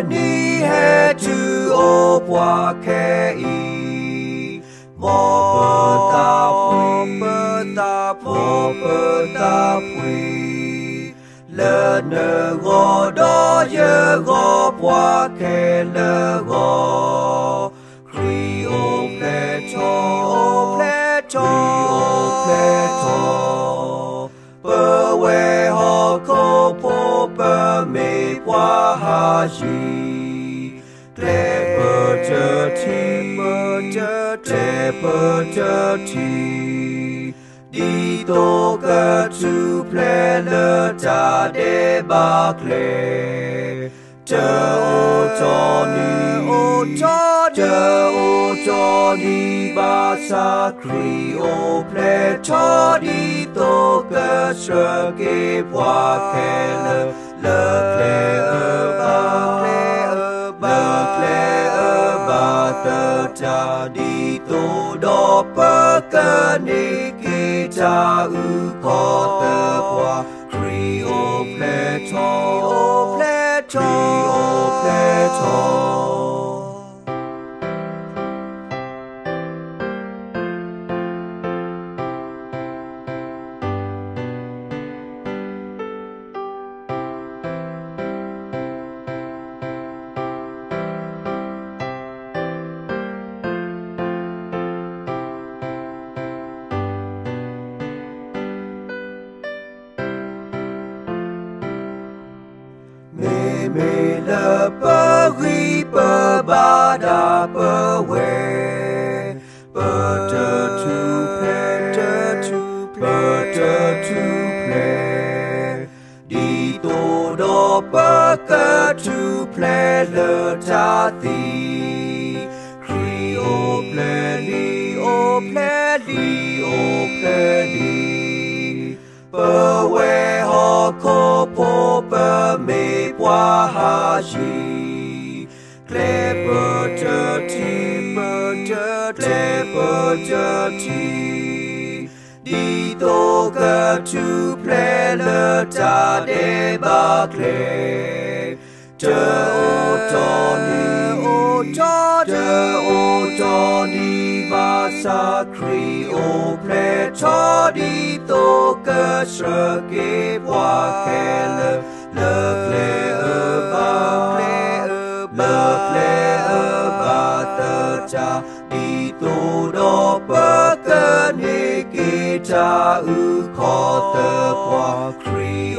ni he tu o qua ke i mo ta pui le ne go do ye go qua ke le go kri o ple cho bơ we ho ko po bơ me qua ha ji tle bơ chơ ti đi tô cơ tu ple le ta de ba cle chơ ô cho ni ba sa kri ô ple cho đi tô cơ sơ ke qua ke le cle ba tơ cha đi tô đô bơ cơ ni ki cha u ko tơ qua kri ô ple cho me le bơ ri bơ ba da bơ we bơ te tu ple đi tô đô bơ cơ tu ple le ta ti kri o ple li bơ we ho ko po bơ me qua ha ji cle bơ chơ ti đi tô cơ tu ple le ta de ba cle chơ ô cho ni ba sa kri ô ple cho đi tô cơ sơ ke qua ke le ba tơ cha đi tô đô bơ cơ ni ki cha u ko tơ qua kri